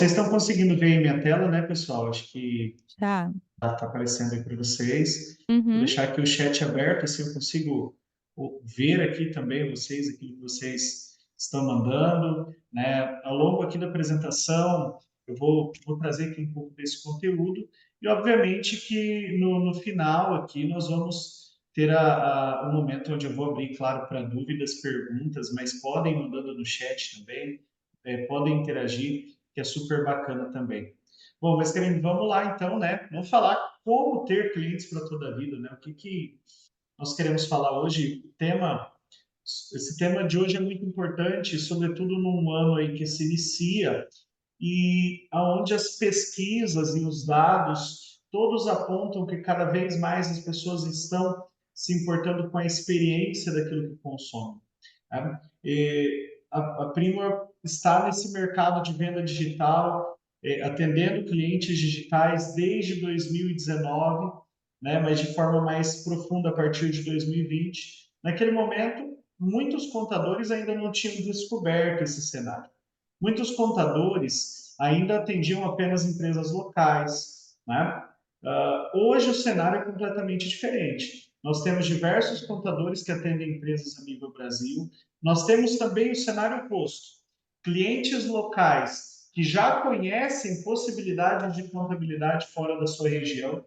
Vocês estão conseguindo ver em minha tela, né, pessoal? Acho que Tá. está aparecendo aí para vocês. Vou Uhum. deixar aqui o chat aberto, assim eu consigo ver aqui também vocês, aquilo que vocês estão mandando, né? Ao longo aqui da apresentação, eu vou trazer aqui um pouco desse conteúdo e, obviamente, que no final aqui nós vamos ter um momento onde eu vou abrir, claro, para dúvidas, perguntas, mas podem mandando no chat também, podem interagir, que é super bacana também. Bom, mas querido, vamos lá então, né? Vamos falar como ter clientes para toda a vida, né? O que nós queremos falar hoje? Esse tema de hoje é muito importante, sobretudo num ano aí que se inicia e aonde as pesquisas e os dados todos apontam que cada vez mais as pessoas estão se importando com a experiência daquilo que consomem. Né? A Primor está nesse mercado de venda digital, atendendo clientes digitais desde 2019, né, mas de forma mais profunda a partir de 2020. Naquele momento, muitos contadores ainda não tinham descoberto esse cenário. Muitos contadores ainda atendiam apenas empresas locais, né? Hoje o cenário é completamente diferente. Nós temos diversos contadores que atendem empresas a nível Brasil. Nós temos também o cenário oposto. Clientes locais que já conhecem possibilidades de contabilidade fora da sua região. O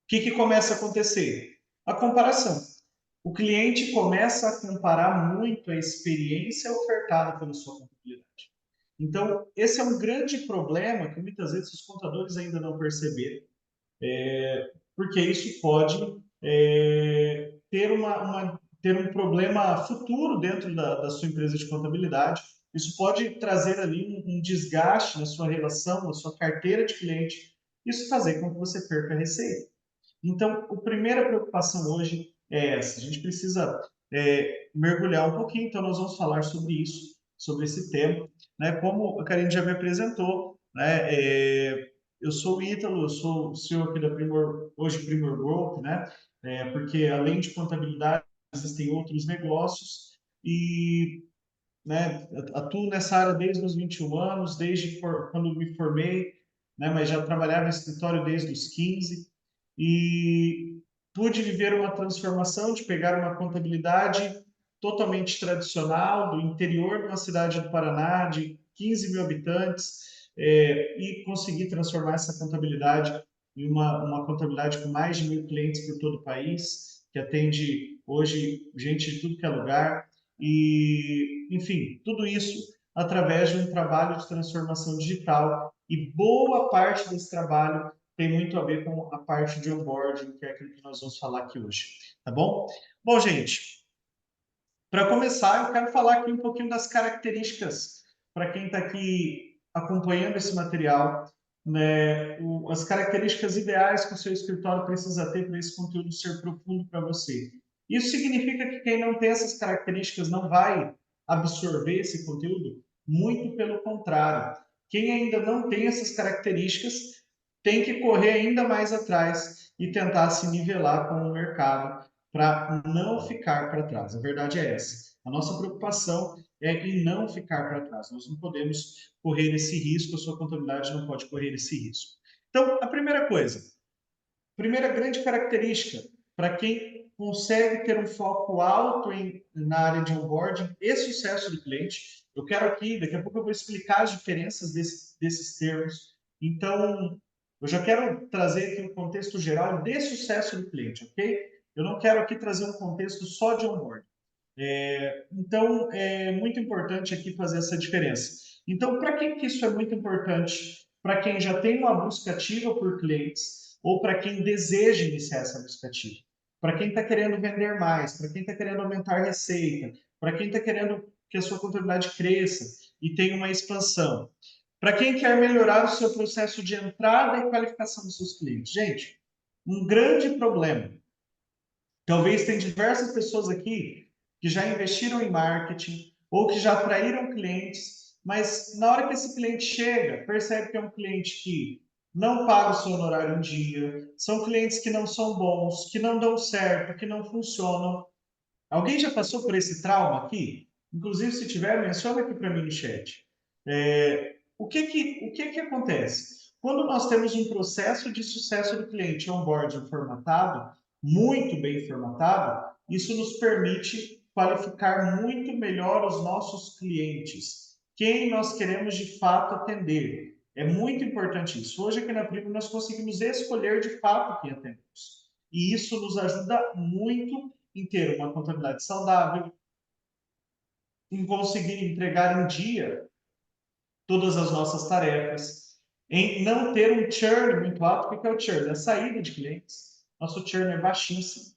que começa a acontecer? A comparação. O cliente começa a comparar muito a experiência ofertada pela sua contabilidade. Então, esse é um grande problema que muitas vezes os contadores ainda não perceberam, porque isso pode ter um problema futuro dentro da sua empresa de contabilidade. Isso pode trazer ali um desgaste na sua relação, na sua carteira de cliente. Isso fazer com que você perca a receita. Então, a primeira preocupação hoje é essa. A gente precisa mergulhar um pouquinho, então nós vamos falar sobre isso, sobre esse tema. Né? Como a Karine já me apresentou, né? Eu sou o Ítalo, eu sou o CEO aqui da Primor, hoje Primor Group, né? Porque além de contabilidade, existem outros negócios e, né, atuo nessa área desde os 21 anos, desde quando me formei, né, mas já trabalhava em escritório desde os 15 e pude viver uma transformação de pegar uma contabilidade totalmente tradicional do interior de uma cidade do Paraná de 15 mil habitantes e conseguir transformar essa contabilidade em uma contabilidade com mais de 1.000 clientes por todo o país, que atende hoje gente de tudo que é lugar e, enfim, tudo isso através de um trabalho de transformação digital e boa parte desse trabalho tem muito a ver com a parte de onboarding, que é aquilo que nós vamos falar aqui hoje, tá bom? Bom, gente, para começar, eu quero falar aqui um pouquinho das características para quem está aqui acompanhando esse material, né? As características ideais que o seu escritório precisa ter para esse conteúdo ser profundo para você. Isso significa que quem não tem essas características não vai absorver esse conteúdo? Muito pelo contrário. Quem ainda não tem essas características tem que correr ainda mais atrás e tentar se nivelar com o mercado para não ficar para trás. A verdade é essa. A nossa preocupação é em não ficar para trás. Nós não podemos correr esse risco, a sua contabilidade não pode correr esse risco. Então, a primeira coisa, primeira grande característica para quem consegue ter um foco alto na área de onboarding e sucesso do cliente. Eu quero aqui, daqui a pouco eu vou explicar as diferenças desses termos. Então, eu já quero trazer aqui um contexto geral de sucesso do cliente, ok? Eu não quero aqui trazer um contexto só de onboarding. Então, é muito importante aqui fazer essa diferença. Então, para quem que isso é muito importante? Para quem já tem uma busca ativa por clientes ou para quem deseja iniciar essa busca ativa? Para quem está querendo vender mais, para quem está querendo aumentar a receita, para quem está querendo que a sua contabilidade cresça e tenha uma expansão. Para quem quer melhorar o seu processo de entrada e qualificação dos seus clientes. Gente, um grande problema. Talvez tem diversas pessoas aqui que já investiram em marketing ou que já atraíram clientes, mas na hora que esse cliente chega, percebe que é um cliente que não paga o seu honorário em dia, são clientes que não são bons, que não dão certo, que não funcionam. Alguém já passou por esse trauma aqui? Inclusive, se tiver, menciona aqui para mim no chat. O que que acontece? Quando nós temos um processo de sucesso do cliente onboarding formatado, muito bem formatado, isso nos permite qualificar muito melhor os nossos clientes, quem nós queremos de fato atender. É muito importante isso. Hoje aqui na Primo nós conseguimos escolher de fato quem atendemos. E isso nos ajuda muito em ter uma contabilidade saudável, em conseguir entregar em dia todas as nossas tarefas, em não ter um churn muito alto. O que é o churn? É a saída de clientes. Nosso churn é baixíssimo,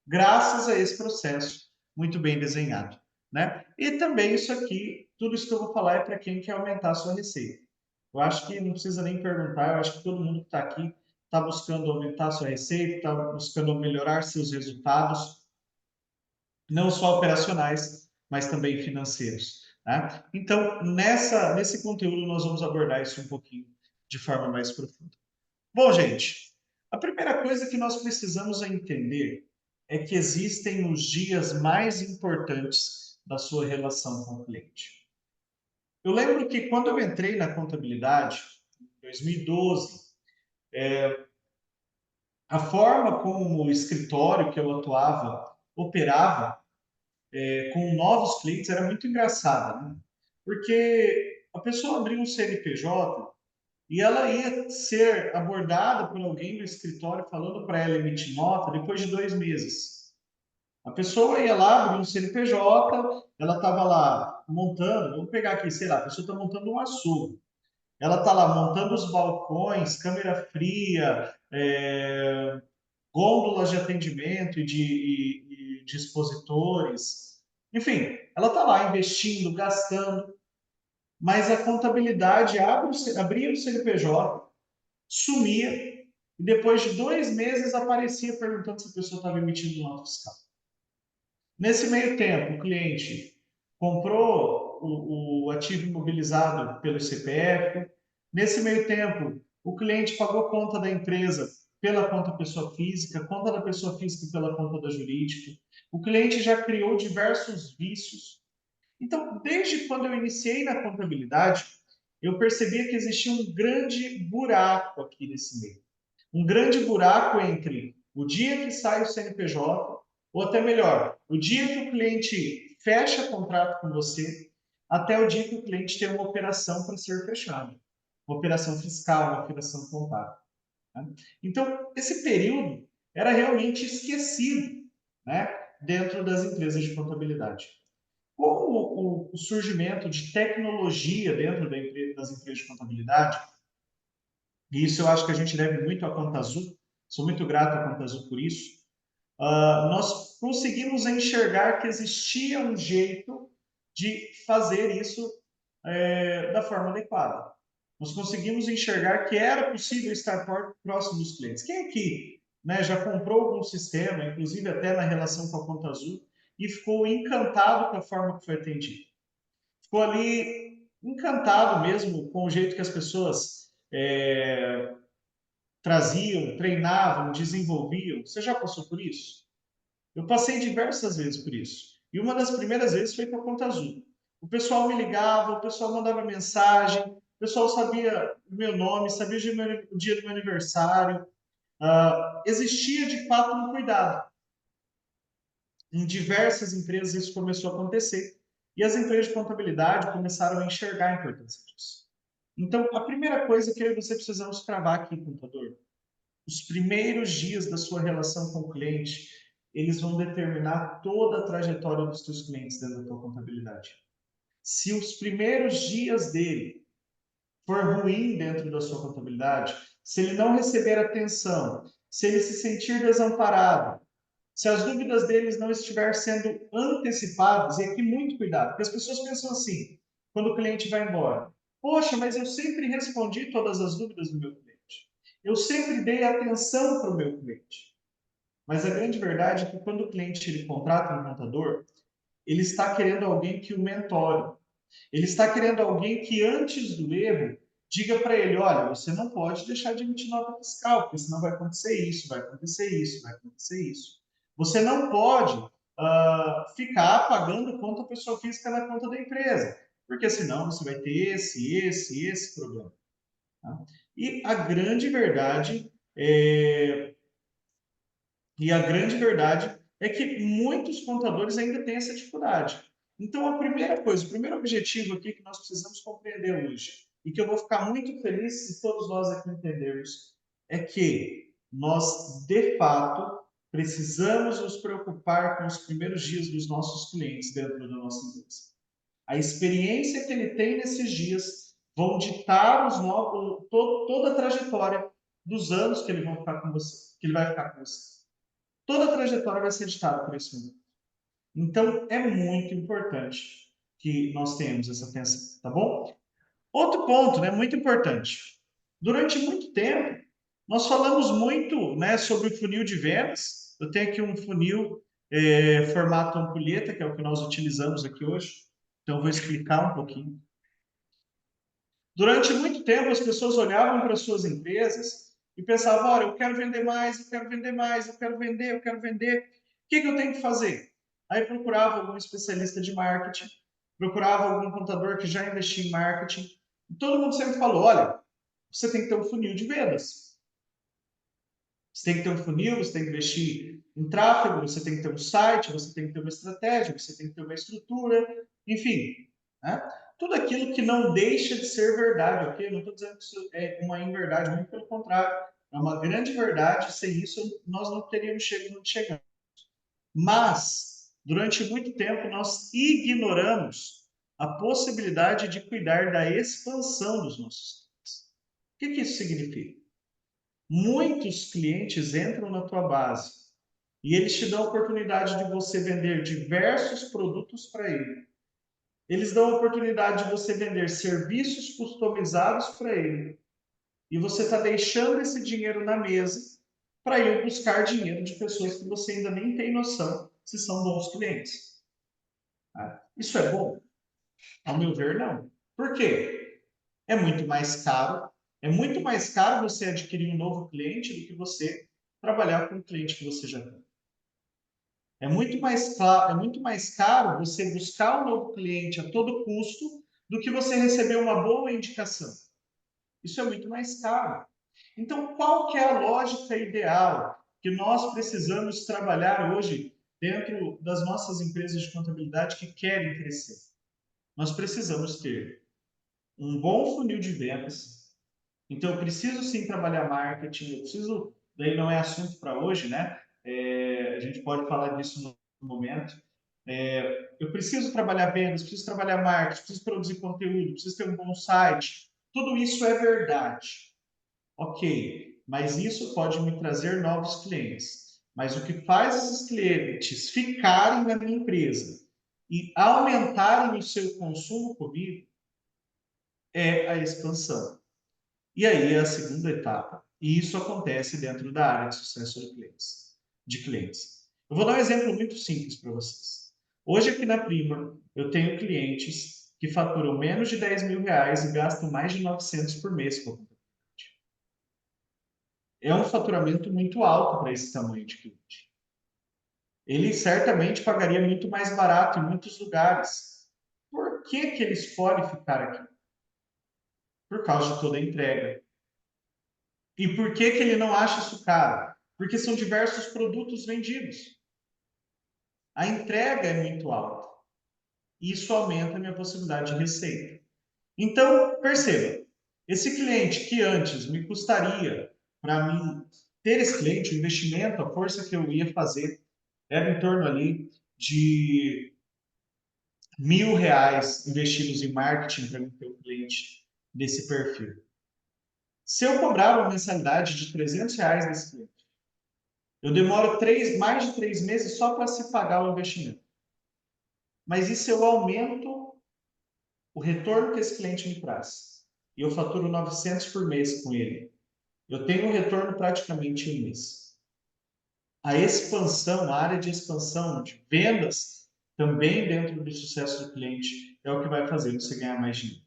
graças a esse processo muito bem desenhado, né? E também isso aqui, tudo isso que eu vou falar é para quem quer aumentar a sua receita. Eu acho que não precisa nem perguntar, eu acho que todo mundo que está aqui está buscando aumentar a sua receita, está buscando melhorar seus resultados, não só operacionais, mas também financeiros. Tá? Então, nesse conteúdo, nós vamos abordar isso um pouquinho de forma mais profunda. Bom, gente, a primeira coisa que nós precisamos entender é que existem os dias mais importantes da sua relação com o cliente. Eu lembro que quando eu entrei na contabilidade, em 2012, a forma como o escritório que eu atuava operava com novos clientes era muito engraçada, né? Porque a pessoa abria um CNPJ e ela ia ser abordada por alguém do escritório falando para ela emitir nota depois de 2 meses. A pessoa ia lá, abria um CNPJ, ela estava lá montando, vamos pegar aqui, sei lá, a pessoa está montando um açougue. Ela está lá montando os balcões, câmera fria, gôndolas de atendimento e de expositores. Enfim, ela está lá investindo, gastando, mas a contabilidade abria o CNPJ, sumia, e depois de 2 meses aparecia perguntando se a pessoa estava emitindo nota fiscal. Nesse meio tempo, o cliente comprou o ativo imobilizado pelo CPF. Nesse meio tempo, o cliente pagou conta da empresa pela conta pessoa física, conta da pessoa física pela conta da jurídica. O cliente já criou diversos vícios. Então, desde quando eu iniciei na contabilidade, eu percebia que existia um grande buraco aqui nesse meio. Um grande buraco entre o dia que sai o CNPJ, ou até melhor, o dia que o cliente fecha contrato com você, até o dia que o cliente tem uma operação para ser fechada. Uma operação fiscal, uma operação contábil. Né? Então, esse período era realmente esquecido, né, dentro das empresas de contabilidade. Com o surgimento de tecnologia dentro das empresas de contabilidade, e isso eu acho que a gente deve muito à Conta Azul, sou muito grato à Conta Azul por isso, nós conseguimos enxergar que existia um jeito de fazer isso da forma adequada. Nós conseguimos enxergar que era possível estar próximo dos clientes. Quem aqui, né, já comprou algum sistema, inclusive até na relação com a Conta Azul, e ficou encantado com a forma que foi atendido? Ficou ali encantado mesmo com o jeito que as pessoas traziam, treinavam, desenvolviam. Você já passou por isso? Eu passei diversas vezes por isso. E uma das primeiras vezes foi com a Conta Azul. O pessoal me ligava, o pessoal mandava mensagem, o pessoal sabia o meu nome, sabia o dia do meu aniversário. Existia de fato um cuidado. Em diversas empresas isso começou a acontecer. E as empresas de contabilidade começaram a enxergar a importância disso. Então, a primeira coisa que eu e você precisamos cravar aqui, contador, os primeiros dias da sua relação com o cliente, eles vão determinar toda a trajetória dos seus clientes dentro da tua contabilidade. Se os primeiros dias dele for ruim dentro da sua contabilidade, se ele não receber atenção, se ele se sentir desamparado, se as dúvidas deles não estiver sendo antecipadas, e aqui muito cuidado, porque as pessoas pensam assim, quando o cliente vai embora, poxa, mas eu sempre respondi todas as dúvidas do meu cliente. Eu sempre dei atenção para o meu cliente. Mas a grande verdade é que quando o cliente ele contrata um contador, ele está querendo alguém que o mentore. Ele está querendo alguém que antes do erro diga para ele, olha, você não pode deixar de emitir nota fiscal, porque senão vai acontecer isso, vai acontecer isso, vai acontecer isso. Você não pode ficar pagando conta pessoa física na conta da empresa. porque senão você vai ter esse problema. Tá? E a grande verdade é que muitos contadores ainda têm essa dificuldade. Então, a primeira coisa, o primeiro objetivo aqui que nós precisamos compreender hoje, e que eu vou ficar muito feliz se todos nós aqui entendermos, é que nós, de fato, precisamos nos preocupar com os primeiros dias dos nossos clientes dentro da nossa empresa. A experiência que ele tem nesses dias vão ditar toda a trajetória dos anos que ele vai ficar com você, que ele vai ficar com você. Toda a trajetória vai ser ditada por esse momento. Então, é muito importante que nós tenhamos essa atenção, tá bom? Outro ponto, né, muito importante. Durante muito tempo, nós falamos muito, né, sobre o funil de vendas. Eu tenho aqui um funil formato ampulheta, que é o que nós utilizamos aqui hoje. Então, eu vou explicar um pouquinho. Durante muito tempo, as pessoas olhavam para suas empresas e pensavam, olha, eu quero vender mais, eu quero vender mais, eu quero vender, eu quero vender. O que eu tenho que fazer? Aí procurava algum especialista de marketing, procurava algum contador que já investia em marketing. E todo mundo sempre falou, olha, você tem que ter um funil de vendas. Você tem que ter um funil, você tem que investir em tráfego, você tem que ter um site, você tem que ter uma estratégia, você tem que ter uma estrutura, enfim. Né? Tudo aquilo que não deixa de ser verdade, ok? Eu não estou dizendo que isso é uma inverdade, muito pelo contrário. É uma grande verdade, sem isso nós não teríamos chegado. Mas, durante muito tempo, nós ignoramos a possibilidade de cuidar da expansão dos nossos clientes. O que isso significa? Muitos clientes entram na tua base e eles te dão a oportunidade de você vender diversos produtos para ele. Eles dão a oportunidade de você vender serviços customizados para ele. E você está deixando esse dinheiro na mesa para ir buscar dinheiro de pessoas que você ainda nem tem noção se são bons clientes. Isso é bom? Ao meu ver, não. Por quê? É muito mais caro. É muito mais caro você adquirir um novo cliente do que você trabalhar com o cliente que você já tem. É muito mais caro você buscar um novo cliente a todo custo do que você receber uma boa indicação. Isso é muito mais caro. Então, qual que é a lógica ideal que nós precisamos trabalhar hoje dentro das nossas empresas de contabilidade que querem crescer? Nós precisamos ter um bom funil de vendas. Então, eu preciso sim trabalhar marketing, eu preciso, daí não é assunto para hoje, né? A gente pode falar disso no momento. Eu preciso trabalhar vendas, preciso trabalhar marketing, preciso produzir conteúdo, preciso ter um bom site. Tudo isso é verdade. Ok, mas isso pode me trazer novos clientes. Mas o que faz esses clientes ficarem na minha empresa e aumentarem o seu consumo comigo é a expansão. E aí é a segunda etapa. E isso acontece dentro da área de sucesso de clientes. Eu vou dar um exemplo muito simples para vocês. Hoje aqui na Prima, eu tenho clientes que faturam menos de 10 mil reais e gastam mais de 900 por mês com a contabilidade. É um faturamento muito alto para esse tamanho de cliente. Ele certamente pagaria muito mais barato em muitos lugares. Por que ele escolhe ficar aqui? Por causa de toda a entrega. E por que ele não acha isso caro? Porque são diversos produtos vendidos. A entrega é muito alta. Isso aumenta a minha possibilidade de receita. Então, perceba, esse cliente que antes me custaria, para mim ter esse cliente, o investimento, a força que eu ia fazer, era em torno ali de R$ 1.000 investidos em marketing para ter um cliente desse perfil. Se eu cobrar uma mensalidade de R$ 300 desse cliente, eu demoro mais de 3 meses só para se pagar o investimento. Mas e se eu aumento o retorno que esse cliente me traz? E eu faturo 900 por mês com ele. Eu tenho um retorno praticamente em um mês. A expansão, a área de expansão de vendas, também dentro do sucesso do cliente, é o que vai fazer você ganhar mais dinheiro.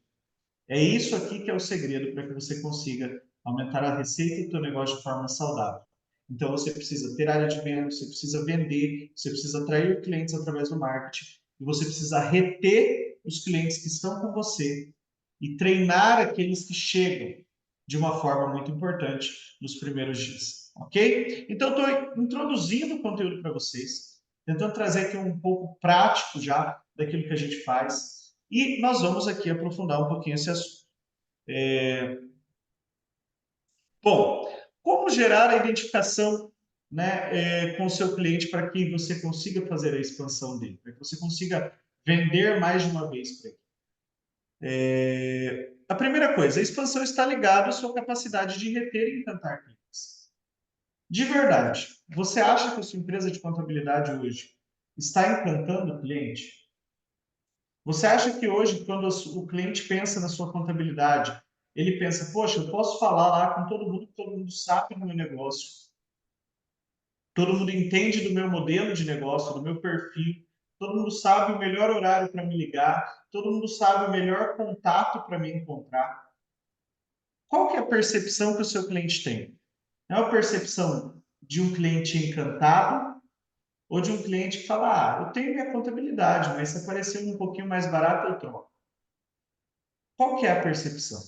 É isso aqui que é o segredo para que você consiga aumentar a receita do seu negócio de forma saudável. Então, você precisa ter área de venda, você precisa vender, você precisa atrair clientes através do marketing e você precisa reter os clientes que estão com você e treinar aqueles que chegam de uma forma muito importante nos primeiros dias, ok? Então, estou introduzindo o conteúdo para vocês, tentando trazer aqui um pouco prático já daquilo que a gente faz, e nós vamos aqui aprofundar um pouquinho esse assunto. Bom, como gerar a identificação, né, com o seu cliente para que você consiga fazer a expansão dele, para que você consiga vender mais de uma vez para ele? A primeira coisa, a expansão está ligada à sua capacidade de reter e encantar clientes. De verdade, você acha que a sua empresa de contabilidade hoje está encantando o cliente? Você acha que hoje, quando o cliente pensa na sua contabilidade, ele pensa, poxa, eu posso falar lá com todo mundo sabe do meu negócio, todo mundo entende do meu modelo de negócio, do meu perfil, todo mundo sabe o melhor horário para me ligar, todo mundo sabe o melhor contato para me encontrar. Qual que é a percepção que o seu cliente tem? É uma percepção de um cliente encantado ou de um cliente que fala, eu tenho minha contabilidade, mas se aparecer um pouquinho mais barato, eu troco. Qual que é a percepção?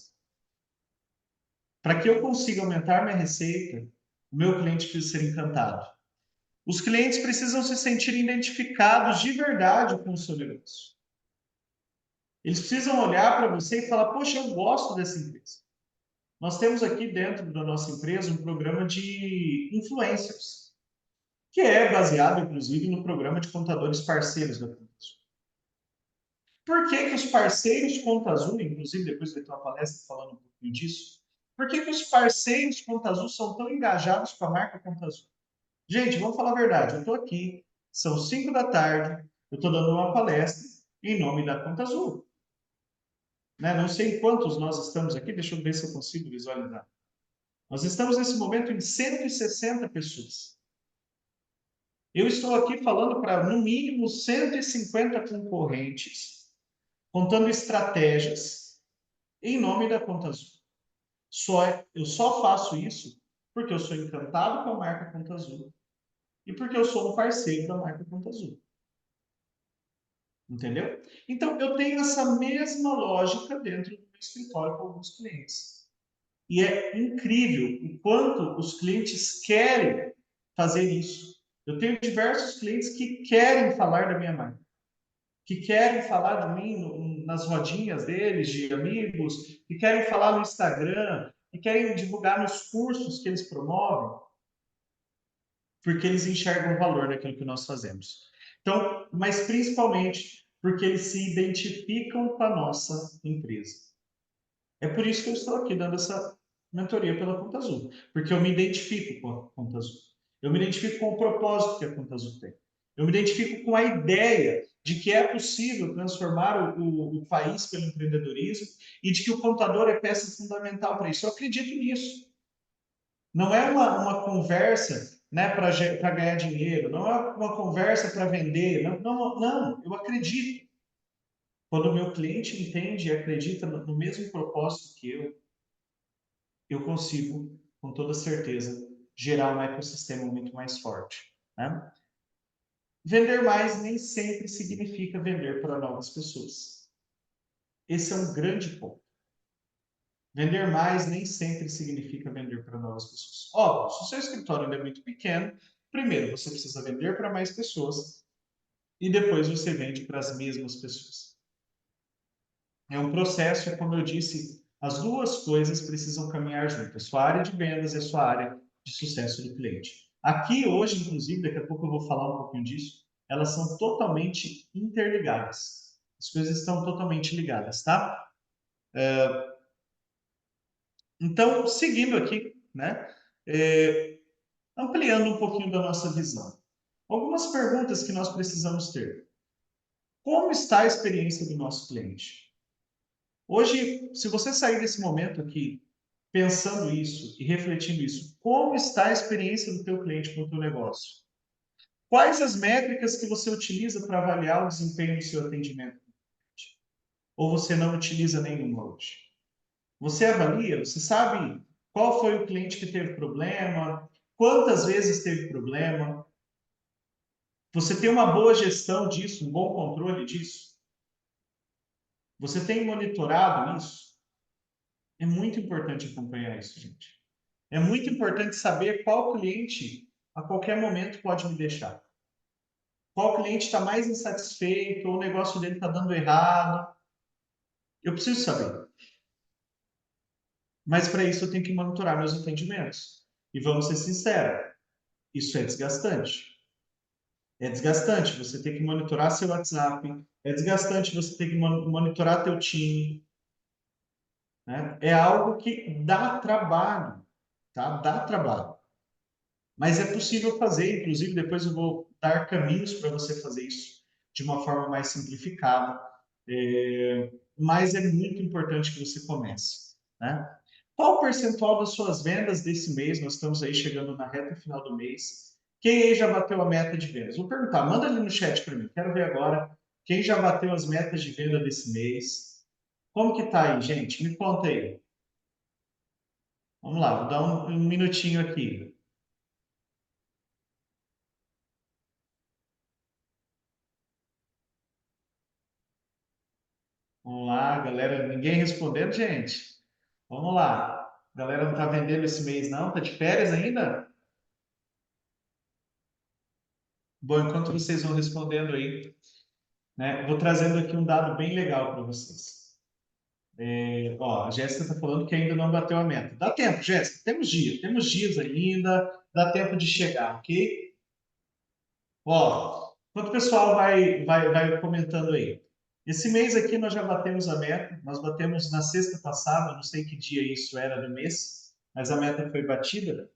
Para que eu consiga aumentar minha receita, o meu cliente precisa ser encantado. Os clientes precisam se sentir identificados de verdade com o seu negócio. Eles precisam olhar para você e falar, poxa, eu gosto dessa empresa. Nós temos aqui dentro da nossa empresa um programa de influencers, que é baseado, inclusive, no programa de contadores parceiros da Conta Azul. Por que os parceiros de Conta Azul, inclusive depois vai ter uma palestra falando um pouquinho disso, por que os parceiros de Conta Azul são tão engajados com a marca Conta Azul? Gente, vamos falar a verdade, eu estou aqui, são 5 da tarde, eu estou dando uma palestra em nome da Conta Azul. Né? Não sei quantos nós estamos aqui, deixa eu ver se eu consigo visualizar. Nós estamos nesse momento em 160 pessoas. Eu estou aqui falando para, no mínimo, 150 concorrentes, contando estratégias em nome da Conta Azul. Eu só faço isso porque eu sou encantado com a marca Conta Azul e porque eu sou um parceiro da marca Conta Azul. Entendeu? Então, eu tenho essa mesma lógica dentro do meu escritório com alguns clientes. E é incrível o quanto os clientes querem fazer isso. Eu tenho diversos clientes que querem falar da minha marca, que querem falar de mim nas rodinhas deles, de amigos, que querem falar no Instagram, que querem divulgar nos cursos que eles promovem, porque eles enxergam o valor naquilo que nós fazemos. Então, mas principalmente porque eles se identificam com a nossa empresa. É por isso que eu estou aqui dando essa mentoria pela Conta Azul, porque eu me identifico com a Conta Azul. Eu me identifico com o propósito que a Conta Azul tem. Eu me identifico com a ideia de que é possível transformar o país pelo empreendedorismo e de que o contador é peça fundamental para isso. Eu acredito nisso. Não é uma conversa, né, para ganhar dinheiro, não é uma conversa para vender, não, eu acredito. Quando o meu cliente entende e acredita no mesmo propósito que eu consigo, com toda certeza, gerar um ecossistema muito mais forte. Né? Vender mais nem sempre significa vender para novas pessoas. Esse é um grande ponto. Vender mais nem sempre significa vender para novas pessoas. Óbvio, se o seu escritório ainda é muito pequeno, primeiro você precisa vender para mais pessoas e depois você vende para as mesmas pessoas. É um processo, é como eu disse, as duas coisas precisam caminhar juntas. A sua área de vendas e a sua área de sucesso do cliente. Aqui hoje, inclusive, daqui a pouco eu vou falar um pouquinho disso, elas são totalmente interligadas. As coisas estão totalmente ligadas, tá? Então, seguindo aqui, né? Ampliando um pouquinho da nossa visão. Algumas perguntas que nós precisamos ter. Como está a experiência do nosso cliente? Hoje, se você sair desse momento aqui pensando isso e refletindo isso, como está a experiência do teu cliente com o teu negócio? Quais as métricas que você utiliza para avaliar o desempenho do seu atendimento? Ou você não utiliza nenhuma hoje? Você avalia? Você sabe qual foi o cliente que teve problema? Quantas vezes teve problema? Você tem uma boa gestão disso, um bom controle disso? Você tem monitorado isso? É muito importante acompanhar isso, gente. É muito importante saber qual cliente a qualquer momento pode me deixar. Qual cliente está mais insatisfeito, ou o negócio dele está dando errado. Eu preciso saber. Mas para isso eu tenho que monitorar meus atendimentos. E vamos ser sinceros, isso é desgastante. É desgastante você ter que monitorar seu WhatsApp, é desgastante você ter que monitorar teu time, né? É algo que dá trabalho, tá? Dá trabalho. Mas é possível fazer, inclusive depois eu vou dar caminhos para você fazer isso de uma forma mais simplificada. Mas é muito importante que você comece, né? Qual o percentual das suas vendas desse mês? Nós estamos aí chegando na reta final do mês. Quem aí já bateu a meta de vendas? Vou perguntar, manda ali no chat para mim. Quero ver agora quem já bateu as metas de venda desse mês. Como que tá aí, gente? Me conta aí. Vamos lá, vou dar um minutinho aqui. Vamos lá, galera. Ninguém respondendo, gente. Vamos lá. A galera não está vendendo esse mês, não? Tá de férias ainda? Bom, enquanto vocês vão respondendo aí, né, vou trazendo aqui um dado bem legal para vocês. Ó, a Jéssica está falando que ainda não bateu a meta. Dá tempo, Jéssica. Temos dias ainda. Dá tempo de chegar, ok? Ó, enquanto o pessoal vai comentando aí. Esse mês aqui nós já batemos a meta. Nós batemos na sexta passada, não sei que dia isso era do mês, mas a meta foi batida.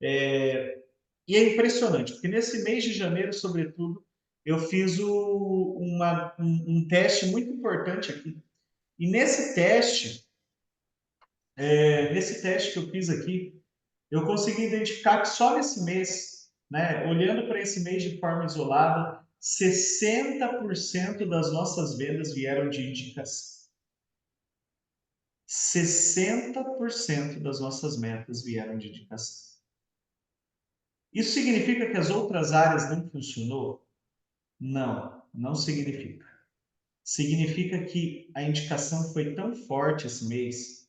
E é impressionante, porque nesse mês de janeiro, sobretudo, eu fiz um teste muito importante aqui. E nesse teste que eu fiz aqui, eu consegui identificar que só nesse mês, né, olhando para esse mês de forma isolada, 60% das nossas vendas vieram de indicação. 60% das nossas metas vieram de indicação. Isso significa que as outras áreas não funcionou? Não, não significa. Significa que a indicação foi tão forte esse mês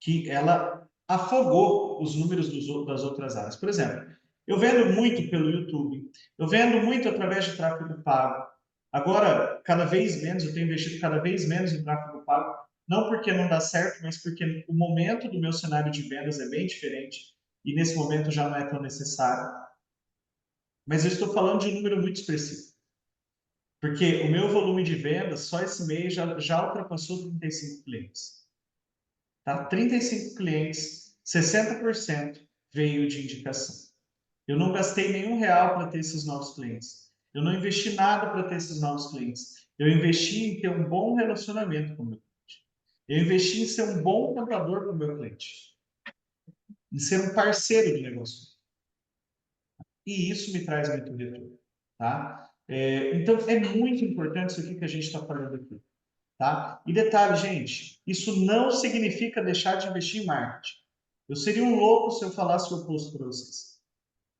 que ela afogou os números das outras áreas. Por exemplo, eu vendo muito pelo YouTube, eu vendo muito através de tráfego pago. Agora, cada vez menos, eu tenho investido cada vez menos em tráfego pago, não porque não dá certo, mas porque o momento do meu cenário de vendas é bem diferente e nesse momento já não é tão necessário. Mas eu estou falando de um número muito expressivo. Porque o meu volume de vendas só esse mês já ultrapassou 35 clientes. Tá? 35 clientes, 60% veio de indicação. Eu não gastei nenhum real para ter esses novos clientes. Eu não investi nada para ter esses novos clientes. Eu investi em ter um bom relacionamento com o meu cliente. Eu investi em ser um bom contador para o meu cliente. Em ser um parceiro de negócio. E isso me traz muito retorno. Tá? Então, é muito importante isso aqui que a gente está falando aqui. Tá? E detalhe, gente, isso não significa deixar de investir em marketing. Eu seria um louco se eu falasse o oposto para vocês.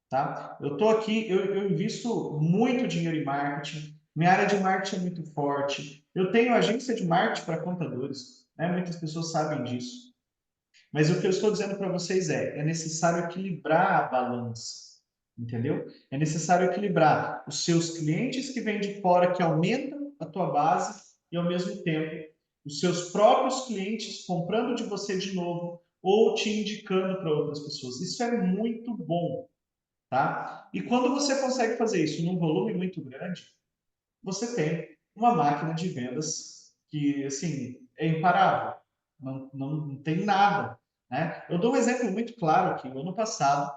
Tá? Eu estou aqui, eu invisto muito dinheiro em marketing, minha área de marketing é muito forte, eu tenho agência de marketing para contadores, né? Muitas pessoas sabem disso. Mas o que eu estou dizendo para vocês é necessário equilibrar a balança, entendeu? É necessário equilibrar os seus clientes que vêm de fora, que aumentam a tua base, e ao mesmo tempo os seus próprios clientes comprando de você de novo ou te indicando para outras pessoas. Isso é muito bom, tá? E quando você consegue fazer isso num volume muito grande, você tem uma máquina de vendas que, assim, é imparável. Não tem nada, né? Eu dou um exemplo muito claro aqui. O ano passado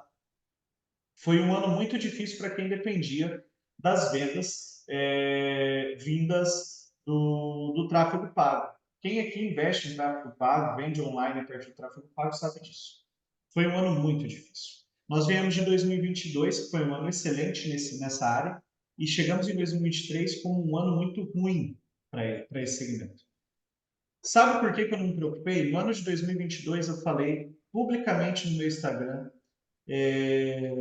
foi um ano muito difícil para quem dependia das vendas vindas do tráfego pago. Quem aqui investe em tráfego pago, vende online a partir do tráfego pago, sabe disso. Foi um ano muito difícil. Nós viemos de 2022, que foi um ano excelente nessa área, e chegamos em 2023 com um ano muito ruim para esse segmento. Sabe por que eu não me preocupei? No ano de 2022, eu falei publicamente no meu Instagram, é,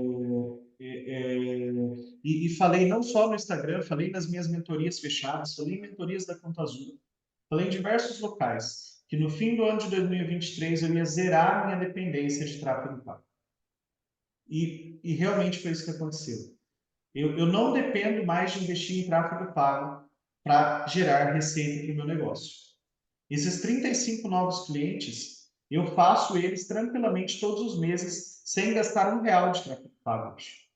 e falei não só no Instagram, falei nas minhas mentorias fechadas, falei em mentorias da Conta Azul. falei em diversos locais, que no fim do ano de 2023 eu ia zerar minha dependência de tráfego pago. E realmente foi isso que aconteceu. Eu não dependo mais de investir em tráfego pago para gerar receita para o meu negócio. Esses 35 novos clientes, eu faço eles tranquilamente todos os meses, sem gastar R$ 1 de tráfego pago hoje.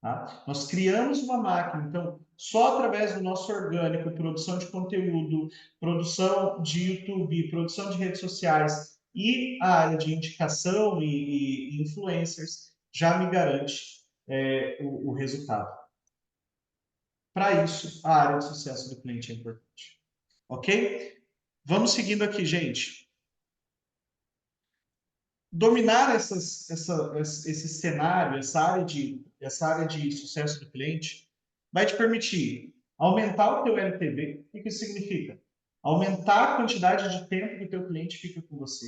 Tá? Nós criamos uma máquina, então, só através do nosso orgânico, produção de conteúdo, produção de YouTube, produção de redes sociais e a área de indicação e influencers, já me garante o resultado. Para isso, a área de sucesso do cliente é importante. Ok? Vamos seguindo aqui, gente. Dominar esse cenário, essa área de sucesso do cliente, vai te permitir aumentar o teu LTV. O que isso significa? Aumentar a quantidade de tempo que o teu cliente fica com você.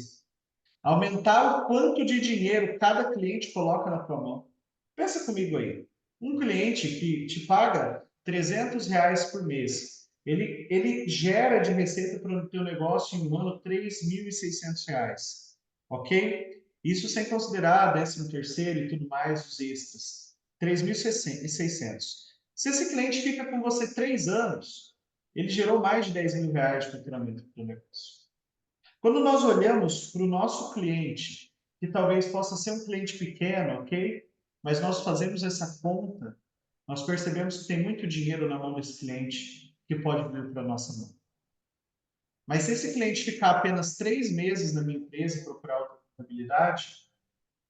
Aumentar o quanto de dinheiro cada cliente coloca na tua mão. Pensa comigo aí. Um cliente que te paga R$ 300 por mês, ele gera de receita para o teu negócio em um ano R$ 3.600. Ok? Isso sem considerar 13º e tudo mais, os extras. 3.600. Se esse cliente fica com você 3 anos, ele gerou mais de R$ 10.000 de faturamento para o negócio. Quando nós olhamos para o nosso cliente, que talvez possa ser um cliente pequeno, ok? Mas nós fazemos essa conta, nós percebemos que tem muito dinheiro na mão desse cliente que pode vir para a nossa mão. Mas se esse cliente ficar apenas 3 meses na minha empresa e procurar outra contabilidade,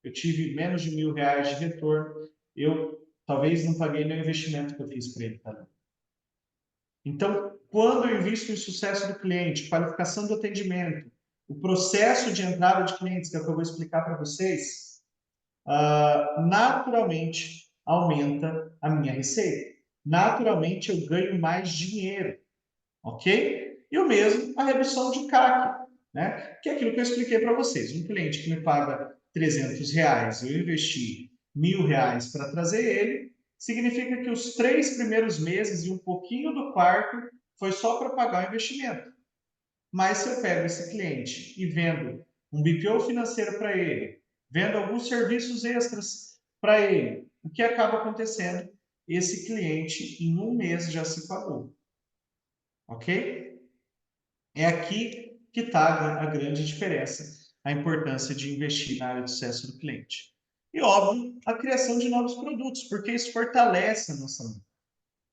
eu tive menos de R$ 1.000 de retorno, eu talvez não paguei nem o investimento que eu fiz para ele. Tá? Então, quando eu invisto em sucesso do cliente, qualificação do atendimento, o processo de entrada de clientes, que é o que eu vou explicar para vocês, naturalmente aumenta a minha receita. Naturalmente eu ganho mais dinheiro, ok? E o mesmo a redução de CAC, né? Que é aquilo que eu expliquei para vocês. Um cliente que me paga R$ 300, eu investi R$ 1.000 para trazer ele, significa que os 3 primeiros meses e um pouquinho do quarto foi só para pagar o investimento. Mas se eu pego esse cliente e vendo um BPO financeiro para ele, vendo alguns serviços extras para ele, o que acaba acontecendo? Esse cliente, em um mês, já se pagou. Ok? É aqui que está a grande diferença, a importância de investir na área de sucesso do cliente. E, óbvio, a criação de novos produtos, porque isso fortalece a nossa marca.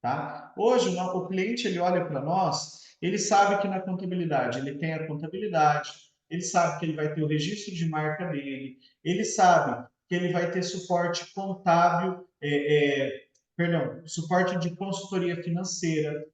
Tá? Hoje, o cliente ele olha para nós, ele sabe que na contabilidade ele tem a contabilidade, ele sabe que ele vai ter o registro de marca dele, ele sabe que ele vai ter suporte contábil, suporte de consultoria financeira,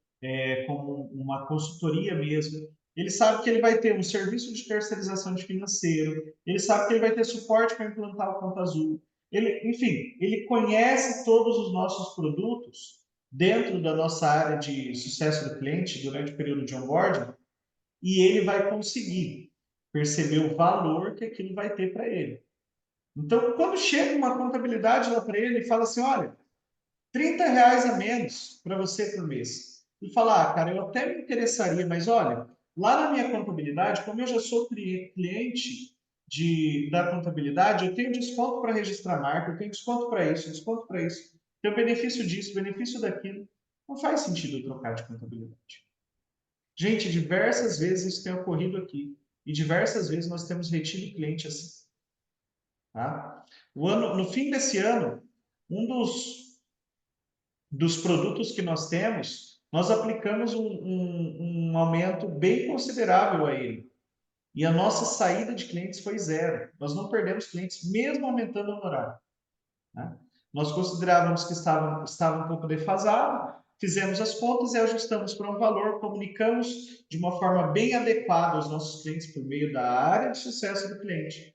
como uma consultoria mesmo. Ele sabe que ele vai ter um serviço de terceirização de financeiro, ele sabe que ele vai ter suporte para implantar o Conta Azul. Enfim, ele conhece todos os nossos produtos dentro da nossa área de sucesso do cliente durante o período de onboarding e ele vai conseguir perceber o valor que aquilo vai ter para ele. Então, quando chega uma contabilidade lá para ele e fala assim, olha, R$ 30 a menos para você por mês. E falar, cara, eu até me interessaria, mas olha, lá na minha contabilidade, como eu já sou cliente da contabilidade, eu tenho desconto para registrar marca, eu tenho desconto para isso, desconto para isso, tenho benefício disso, benefício daquilo. Não faz sentido eu trocar de contabilidade. Gente, diversas vezes isso tem ocorrido aqui. E diversas vezes nós temos retido cliente assim. Tá? No fim desse ano, um dos produtos que nós temos, nós aplicamos um aumento bem considerável a ele. E a nossa saída de clientes foi zero. Nós não perdemos clientes, mesmo aumentando o honorário. Né? Nós considerávamos que estava um pouco defasado, fizemos as contas e ajustamos para um valor, comunicamos de uma forma bem adequada aos nossos clientes por meio da área de sucesso do cliente.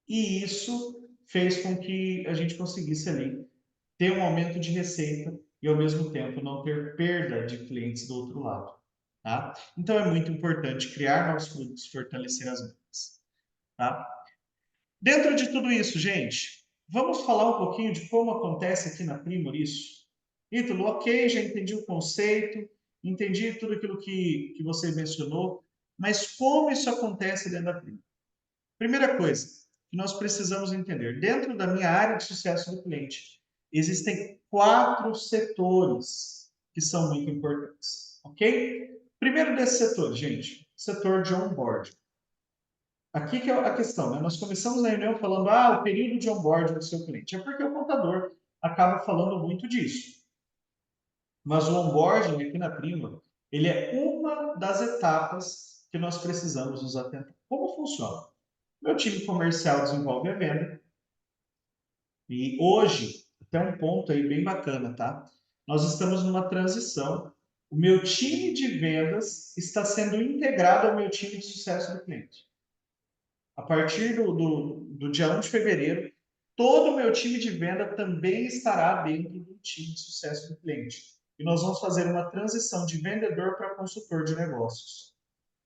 E isso fez com que a gente conseguisse ali ter um aumento de receita e, ao mesmo tempo, não ter perda de clientes do outro lado. Tá? Então, é muito importante criar novos produtos, fortalecer as vendas. Tá? Dentro de tudo isso, gente, vamos falar um pouquinho de como acontece aqui na Primor isso? Ítalo, ok, já entendi o conceito, entendi tudo aquilo que você mencionou, mas como isso acontece dentro da Prima? Primeira coisa que nós precisamos entender, dentro da minha área de sucesso do cliente, existem 4 setores que são muito importantes, ok? Primeiro desses setores, gente, setor de onboarding. Aqui que é a questão, né? Nós começamos a reunião falando, o período de onboarding do seu cliente. É porque o contador acaba falando muito disso. Mas o onboarding aqui na Prima, ele é uma das etapas que nós precisamos nos atentar. Como funciona? Meu time comercial desenvolve a venda e hoje, até um ponto aí bem bacana, tá? Nós estamos numa transição. O meu time de vendas está sendo integrado ao meu time de sucesso do cliente. A partir do dia 1 de fevereiro, todo o meu time de venda também estará dentro do time de sucesso do cliente. E nós vamos fazer uma transição de vendedor para consultor de negócios.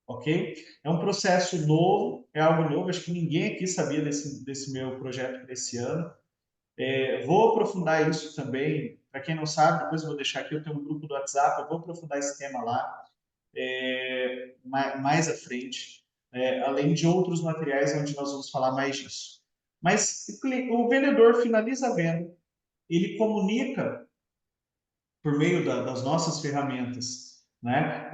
Ok? É um processo novo, é algo novo, acho que ninguém aqui sabia desse meu projeto desse ano. Vou aprofundar isso também, para quem não sabe, depois eu vou deixar aqui, eu tenho um grupo do WhatsApp, eu vou aprofundar esse tema lá mais à frente, além de outros materiais onde nós vamos falar mais disso. Mas o vendedor finaliza a venda, ele comunica por meio das nossas ferramentas, né,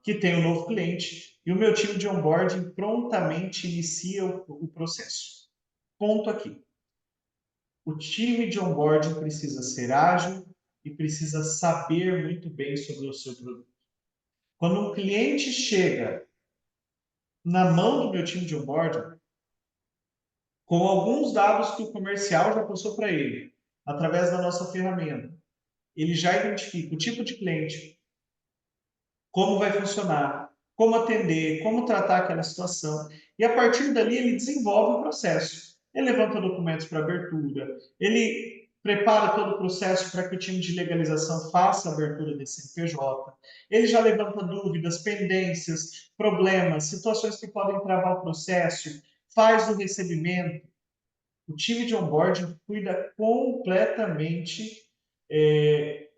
que tem um novo cliente e o meu time de onboarding prontamente inicia o processo. Ponto aqui. O time de onboarding precisa ser ágil e precisa saber muito bem sobre o seu produto. Quando um cliente chega na mão do meu time de onboarding, com alguns dados que o comercial já passou para ele, através da nossa ferramenta, ele já identifica o tipo de cliente, como vai funcionar, como atender, como tratar aquela situação. E a partir dali ele desenvolve o processo. Ele levanta documentos para abertura, ele prepara todo o processo para que o time de legalização faça a abertura desse CNPJ, ele já levanta dúvidas, pendências, problemas, situações que podem travar o processo, faz o recebimento. O time de onboarding cuida completamente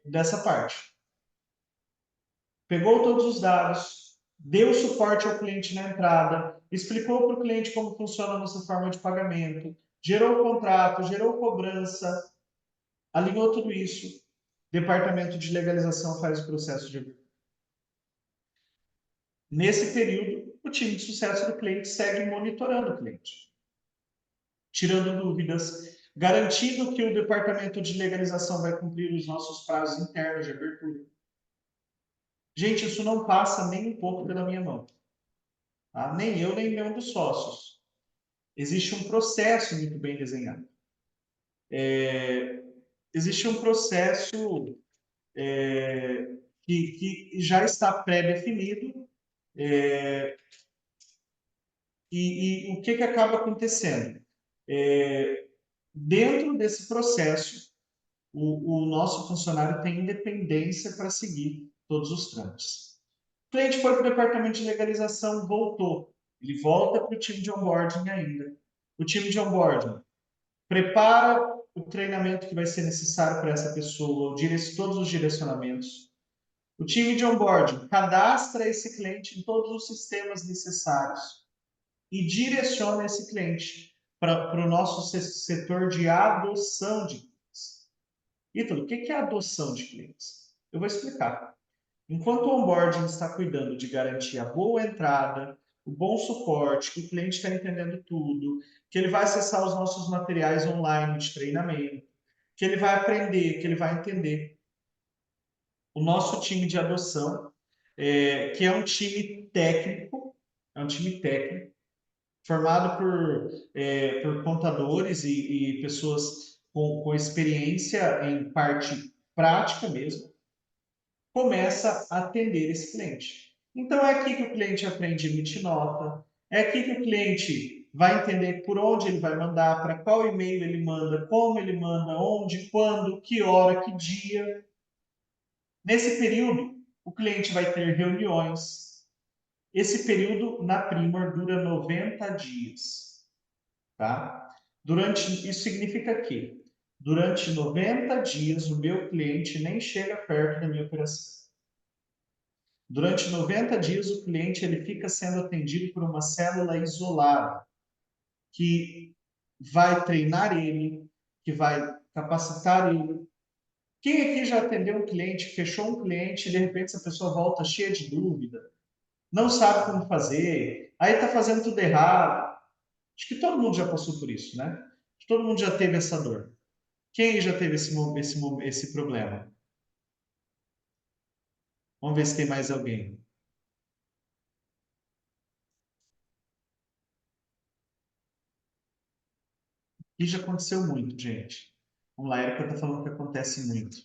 dessa parte. Pegou todos os dados, deu suporte ao cliente na entrada, explicou para o cliente como funciona a nossa forma de pagamento, gerou o contrato, gerou cobrança, alinhou tudo isso. Departamento de legalização faz o processo de abertura. Nesse período, o time de sucesso do cliente segue monitorando o cliente, tirando dúvidas, garantindo que o departamento de legalização vai cumprir os nossos prazos internos de abertura. Gente, isso não passa nem um pouco pela minha mão. Tá? Nem eu, nem nenhum dos sócios. Existe um processo muito bem desenhado. Existe um processo que já está pré-definido e o que acaba acontecendo? Dentro desse processo, o nosso funcionário tem independência para seguir todos os trâmites. O cliente foi para o departamento de legalização, voltou. Ele volta para o time de onboarding ainda. O time de onboarding prepara o treinamento que vai ser necessário para essa pessoa, todos os direcionamentos. O time de onboarding cadastra esse cliente em todos os sistemas necessários e direciona esse cliente para o nosso setor de adoção de clientes. Ítalo, o que é adoção de clientes? Eu vou explicar. Enquanto o onboarding está cuidando de garantir a boa entrada, o bom suporte, que o cliente está entendendo tudo, que ele vai acessar os nossos materiais online de treinamento, que ele vai aprender, que ele vai entender. O nosso time de adoção, que é um time técnico, formado por contadores e pessoas com experiência em parte prática mesmo, começa a atender esse cliente. Então, é aqui que o cliente aprende a emitir nota, é aqui que o cliente vai entender por onde ele vai mandar, para qual e-mail ele manda, como ele manda, onde, quando, que hora, que dia. Nesse período, o cliente vai ter reuniões. Esse período, na Primor, dura 90 dias. Tá? Isso significa que, durante 90 dias, o meu cliente nem chega perto da minha operação. Durante 90 dias, o cliente ele fica sendo atendido por uma célula isolada, que vai treinar ele, que vai capacitar ele. Quem aqui já atendeu um cliente, fechou um cliente, e de repente essa pessoa volta cheia de dúvida, não sabe como fazer, aí está fazendo tudo errado. Acho que todo mundo já passou por isso, né? Todo mundo já teve essa dor. Quem já teve esse problema? Vamos ver se tem mais alguém. E já aconteceu muito, gente. Vamos lá, a Erika está falando que acontece muito.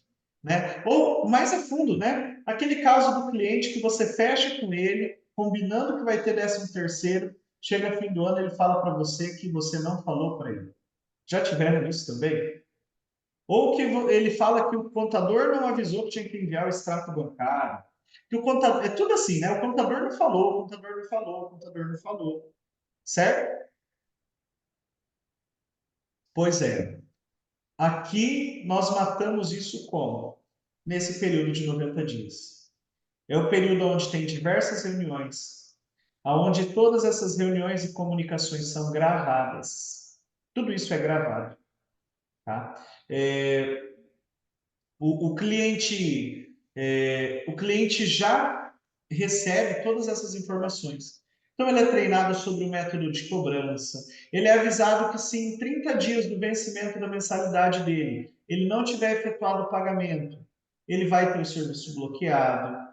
Né? Ou mais a fundo, né? Aquele caso do cliente que você fecha com ele, combinando que vai ter 13º, chega fim do ano ele fala para você que você não falou para ele. Já tiveram isso também? Ou que ele fala que o contador não avisou que tinha que enviar o extrato bancário. Que o contador, é tudo assim, né? O contador não falou, o contador não falou, o contador não falou. Certo? Pois é. Aqui nós matamos isso como? Nesse período de 90 dias. É o período onde tem diversas reuniões, onde todas essas reuniões e comunicações são gravadas. Tudo isso é gravado. Tá? É, o cliente já recebe todas essas informações. Então, ele é treinado sobre o método de cobrança. Ele é avisado que se em 30 dias do vencimento da mensalidade dele, ele não tiver efetuado o pagamento, ele vai ter o serviço bloqueado.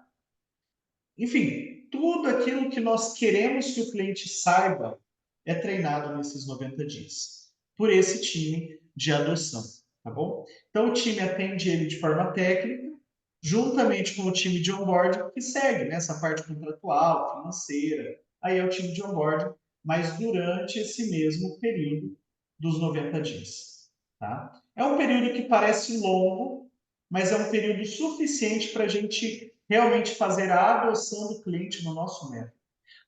Enfim, tudo aquilo que nós queremos que o cliente saiba é treinado nesses 90 dias por esse time de adoção, tá bom? Então, o time atende ele de forma técnica, juntamente com o time de onboarding, que segue nessa parte contratual, financeira, aí é o time de onboarding, mas durante esse mesmo período dos 90 dias. Tá? É um período que parece longo, mas é um período suficiente para a gente realmente fazer a adoção do cliente no nosso método.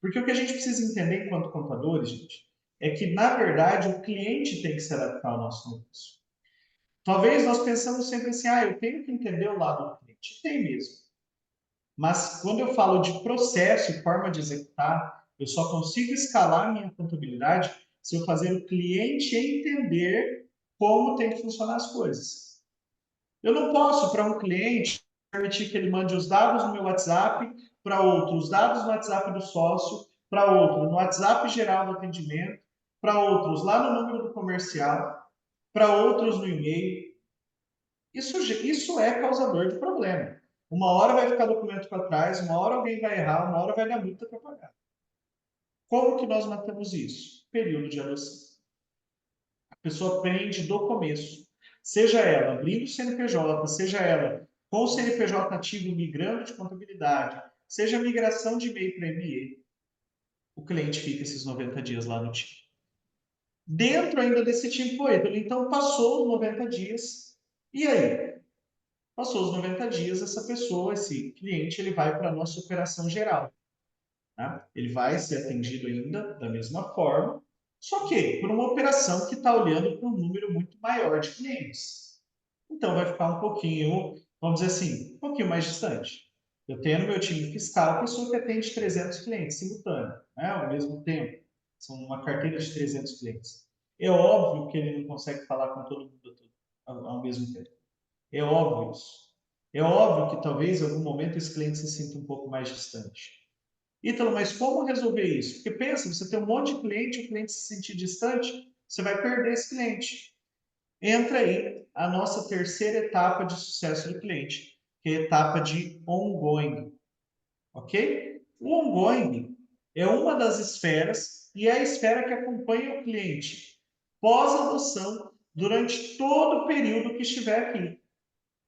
Porque o que a gente precisa entender enquanto contadores, gente, é que, na verdade, o cliente tem que se adaptar ao nosso negócio. Talvez nós pensamos sempre assim, eu tenho que entender o lado do cliente. Tem mesmo. Mas quando eu falo de processo e forma de executar, eu só consigo escalar minha contabilidade se eu fazer o cliente entender como tem que funcionar as coisas. Eu não posso, para um cliente, permitir que ele mande os dados no meu WhatsApp, para outro, os dados no WhatsApp do sócio, para outro, no WhatsApp geral do atendimento, para outros, lá no número do comercial, para outros no e-mail. Isso é causador de problema. Uma hora vai ficar documento para trás, uma hora alguém vai errar, uma hora vai dar multa para pagar. Como que nós matamos isso? Período de adoção. A pessoa aprende do começo. Seja ela abrindo o CNPJ, seja ela com o CNPJ ativo migrando de contabilidade, seja migração de e-mail para ME, o cliente fica esses 90 dias lá no time. Dentro ainda desse time, então passou os 90 dias, e aí? Passou os 90 dias, essa pessoa, esse cliente, ele vai para a nossa operação geral. Né? Ele vai ser atendido ainda da mesma forma, só que por uma operação que está olhando para um número muito maior de clientes. Então vai ficar um pouquinho, vamos dizer assim, um pouquinho mais distante. Eu tenho no meu time fiscal a pessoa que atende 300 clientes simultâneo, né? Ao mesmo tempo. São uma carteira de 300 clientes. É óbvio que ele não consegue falar com todo mundo ao mesmo tempo. É óbvio isso. É óbvio que talvez em algum momento esse cliente se sinta um pouco mais distante. Ítalo, mas como resolver isso? Porque pensa, você tem um monte de cliente, o cliente se sentir distante, você vai perder esse cliente. Entra aí a nossa terceira etapa de sucesso do cliente, que é a etapa de ongoing, ok? O ongoing é uma das esferas e é a esfera que acompanha o cliente pós-adoção durante todo o período que estiver aqui.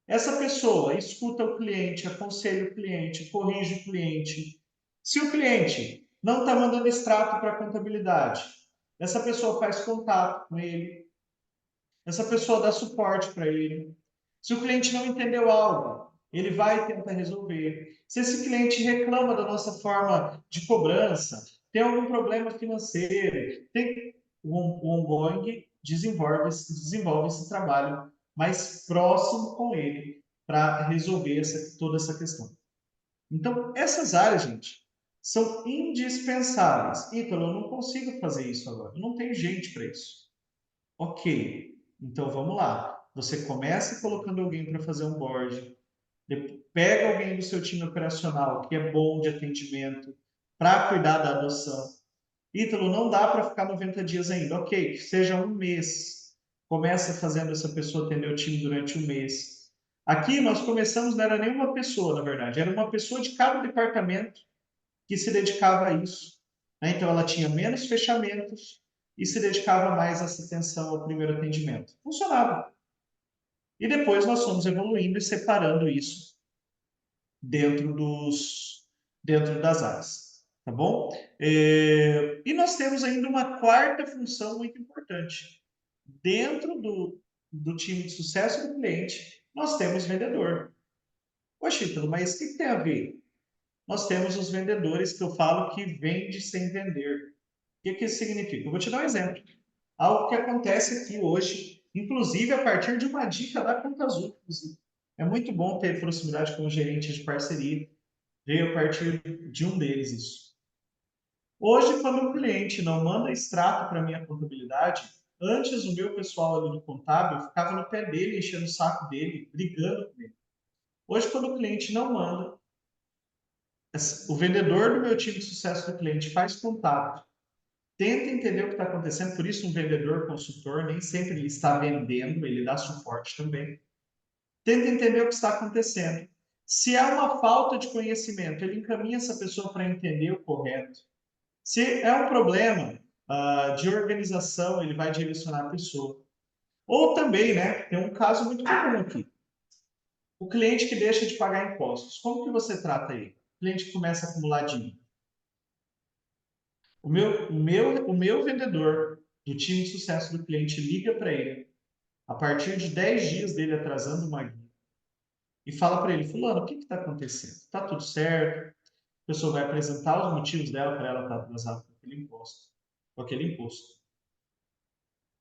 Essa pessoa escuta o cliente, aconselha o cliente, corrige o cliente. Se o cliente não está mandando extrato para a contabilidade, essa pessoa faz contato com ele, essa pessoa dá suporte para ele. Se o cliente não entendeu algo, ele vai tentar resolver. Se esse cliente reclama da nossa forma de cobrança, tem algum problema financeiro, o ongoing desenvolve esse trabalho mais próximo com ele para resolver toda essa questão. Então, essas áreas, gente, são indispensáveis. Ítalo, eu não consigo fazer isso agora. Eu não tenho gente para isso. Ok, então vamos lá. Você começa colocando alguém para fazer um board, pega alguém do seu time operacional que é bom de atendimento para cuidar da adoção. Ítalo, não dá para ficar 90 dias ainda. Ok, que seja um mês. Começa fazendo essa pessoa atender o time durante um mês. Aqui nós começamos, não era nenhuma pessoa, na verdade, era uma pessoa de cada departamento que se dedicava a isso. Né? Então ela tinha menos fechamentos e se dedicava mais a essa atenção ao primeiro atendimento. Funcionava. E depois nós fomos evoluindo e separando isso dentro dentro das áreas, tá bom? E nós temos ainda uma quarta função muito importante. Dentro do time de sucesso do cliente, nós temos vendedor. Poxa, Ítalo, mas o que tem a ver? Nós temos os vendedores que eu falo que vende sem vender. O que isso significa? Eu vou te dar um exemplo. Algo que acontece aqui hoje, inclusive a partir de uma dica da Conta Azul. É muito bom ter proximidade com o gerente de parceria. Veio a partir de um deles isso. Hoje, quando o cliente não manda extrato para minha contabilidade, antes o meu pessoal ali do contábil ficava no pé dele, enchendo o saco dele, brigando com ele. Hoje, quando o cliente não manda, o vendedor do meu time de sucesso do cliente faz contato, tenta entender o que está acontecendo, por isso um vendedor consultor nem sempre ele está vendendo, ele dá suporte também. Tenta entender o que está acontecendo. Se há uma falta de conhecimento, ele encaminha essa pessoa para entender o correto. Se é um problema de organização, ele vai direcionar a pessoa. Ou também, né, tem um caso muito comum aqui. O cliente que deixa de pagar impostos. Como que você trata ele? O cliente que começa a acumular dívida. O meu vendedor do time de sucesso do cliente liga para ele, a partir de 10 dias dele atrasando uma guia, e fala para ele, fulano, o que está acontecendo? Está tudo certo? A pessoa vai apresentar os motivos dela para ela estar atrasada com aquele imposto. Com aquele imposto.